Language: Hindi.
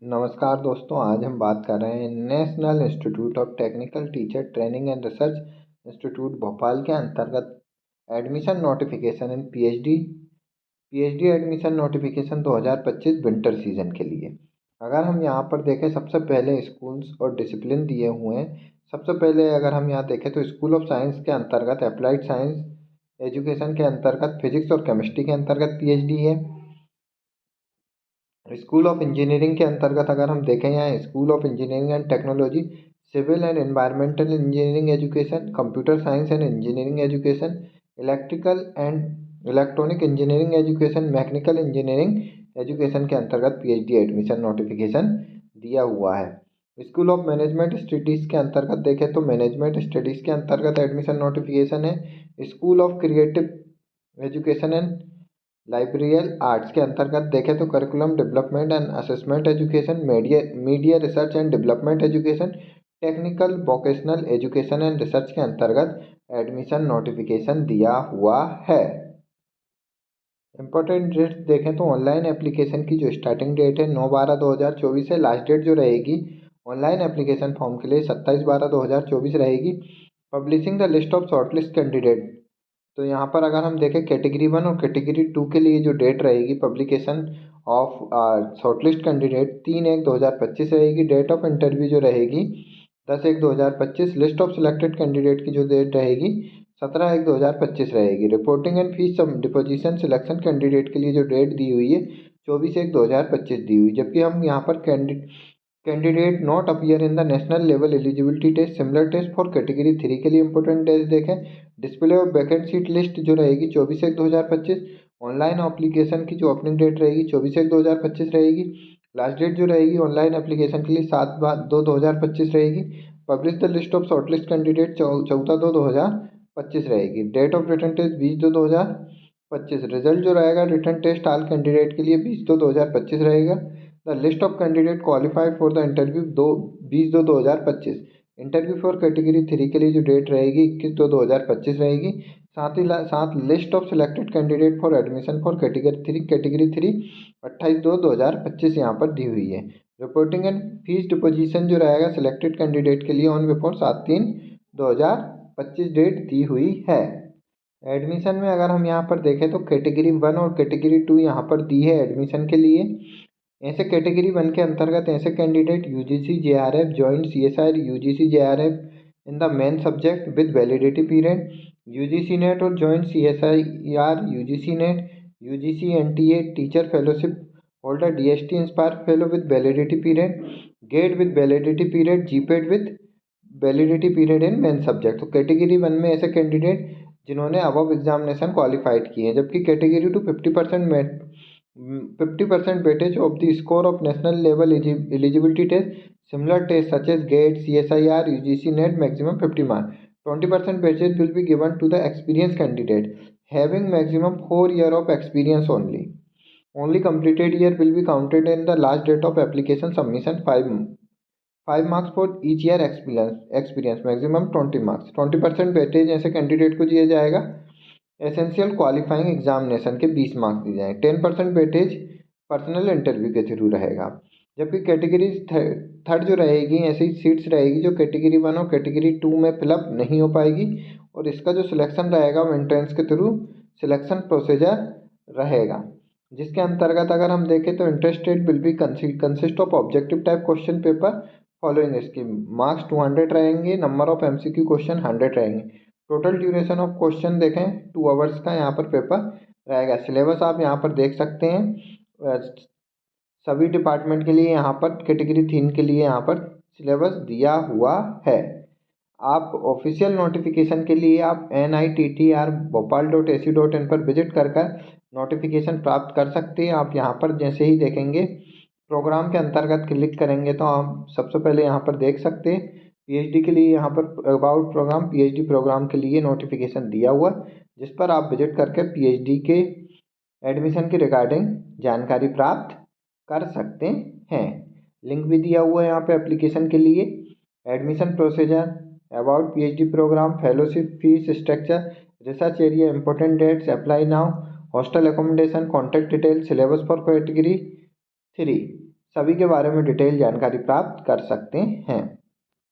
नमस्कार दोस्तों, आज हम बात कर रहे हैं national institute of technical teacher training and research institute Bhopal के अंतर्गत एडमिशन नोटिफिकेशन इन PhD admission notification 2025 winter season के लिए। अगर हम यहाँ पर देखें, सबसे पहले स्कूल्स और डिसिप्लिन दिए हुए हैं। सबसे पहले अगर हम यहाँ देखें तो स्कूल ऑफ साइंस के अंतर्गत अप्लाइड साइंस एजुकेशन के अंतर्गत फिजिक्स और केमिस्ट्री के अंतर्गत पीएचडी है। स्कूल ऑफ इंजीनियरिंग के अंतर्गत अगर हम देखें, यहाँ school of engineering and technology, civil and environmental engineering education, computer science and engineering education, electrical and electronic engineering education, mechanical engineering education के अंतर्गत पीएचडी एडमिशन नोटिफिकेशन दिया हुआ है। स्कूल ऑफ मैनेजमेंट स्टडीज़ के अंतर्गत देखें तो मैनेजमेंट स्टडीज़ के अंतर्गत एडमिशन नोटिफिकेशन है। School of creative education and liberal arts के अंतर्गत देखें तो curriculum development and assessment education, media research and development education, technical vocational education and research के अंतर्गत एडमिशन नोटिफिकेशन दिया हुआ है। इंपॉर्टेंट डेट देखें तो ऑनलाइन एप्लीकेशन की जो स्टार्टिंग डेट है 9/12/2024 है। लास्ट डेट जो रहेगी ऑनलाइन एप्लीकेशन फॉर्म के लिए 27/12/2024 रहेगी। Publishing the list of shortlist candidate, तो यहाँ पर अगर हम देखें कैटेगरी 1 और कैटेगरी 2 के लिए जो डेट रहेगी पब्लिकेशन ऑफ शॉर्टलिस्ट कैंडिडेट 3/1/2025 रहेगी। डेट ऑफ इंटरव्यू जो रहेगी 10/1/2025। लिस्ट ऑफ सिलेक्टेड कैंडिडेट की जो डेट रहेगी 17/1/2025 रहेगी। Reporting and fees deposition selection candidate के लिए जो डेट दी हुई है 24/1/2025 दी हुई। जबकि हम यहाँ पर candidate not appear in the national level eligibility test similar test for category 3 के लिए इंपॉर्टेंट डेट देखें। Display of vacant seat list जो रहेगी 24/1/2025। ऑनलाइन एप्लीकेशन की जो ओपनिंग डेट रहेगी 24/1/2025 रहेगी। लास्ट डेट जो रहेगी ऑनलाइन एप्लीकेशन के लिए 7/2/2025 रहेगी। Publish the list of shortlist candidate 14/2/2025 रहेगी। Date of written test 20/2/2025। Result जो रहेगा रिटर्न टेस्ट आल कैंडिडेट के लिए 20/2/2025 रहेगा। The list of candidate qualified for the interview 20/2/2025। Interview for category 3 के लिए जो डेट रहेगी 21/2/2025 रहेगी। साथ list of selected candidate for admission for category 3 28/2/2025 यहाँ पर दी हुई है। रिपोर्टिंग एंड फीस डिपोजिशन जो रहेगा सिलेक्टेड कैंडिडेट के लिए ऑन बिफोर 7/3/2025 डेट दी हुई है। एडमिशन में अगर हम यहाँ पर देखें तो कैटेगरी 1 और कैटेगरी 2 यहाँ पर दी है एडमिशन के लिए। ऐसे कैटेगरी 1 के अंतर्गत ऐसे candidate UGC JRF joint CSI UGC JRF in the main subject with validity period, UGC NET और joint CSIR UGC NET, UGC NTA teacher fellowship holder DST INSPIRE fellow with validity period, GATE with validity period, GPAT with validity period in main subject. तो कैटेगरी 1 में ऐसे कैंडिडेट जिन्होंने अबव एग्जामिनेशन क्वालिफाइड किए हैं। जबकि category 2 50% weightage of the score of national level eligibility test similar test such as GATE, CSIR, UGC NET maximum 50 marks. 20% weightage will be given to the experienced candidate having maximum 4 year of experience only. Only completed year will be counted in the last date of application submission. 5 marks for each year experience maximum 20 marks. 20% weightage ऐसे कैंडिडेट को दिया जाएगा। एसेंशियल क्वालिफाइंग एग्जामिनेशन के 20 मार्क्स दिए जाएंगे। 10% वेटेज पर्सनल इंटरव्यू के थ्रू रहेगा। जबकि कैटेगरी थर्ड जो रहेगी ऐसी सीट्स रहेगी जो कैटेगरी 1 और कैटेगरी 2 में फिलअप नहीं हो पाएगी और इसका जो सिलेक्शन रहेगा वो एंट्रेंस के थ्रू सिलेक्शन प्रोसीजर रहेगा। जिसके अंतर्गत अगर हम देखें तो interested will be consist of objective type question paper following इसकी मार्क्स 200 रहेंगे। नंबर ऑफ एमसीक्यू क्वेश्चन 100 रहेंगे। टोटल ड्यूरेशन ऑफ क्वेश्चन देखें 2 आवर्स का यहाँ पर पेपर रहेगा। सिलेबस आप यहाँ पर देख सकते हैं सभी डिपार्टमेंट के लिए। यहाँ पर कैटेगरी 3 के लिए यहाँ पर सिलेबस दिया हुआ है। आप ऑफिशियल नोटिफिकेशन के लिए आप NITTR-bhopal.ac.in पर विजिट कर नोटिफिकेशन प्राप्त कर सकते हैं। आप यहाँ पर जैसे ही देखेंगे प्रोग्राम के अंतर्गत क्लिक करेंगे तो आप सबसे पहले यहाँ पर देख सकते हैं पीएचडी के लिए यहाँ पर अबाउट प्रोग्राम पीएचडी प्रोग्राम के लिए नोटिफिकेशन दिया हुआ, जिस पर आप विजिट करके पीएचडी के एडमिशन के रिगार्डिंग जानकारी प्राप्त कर सकते हैं। लिंक भी दिया हुआ है यहाँ पे एप्लीकेशन के लिए। Admission procedure, about PhD programme, fellowship, fees structure, research area, important dates, apply now, hostel accommodation, contact detail, syllabus for category 3, सभी के बारे में डिटेल जानकारी प्राप्त कर सकते हैं।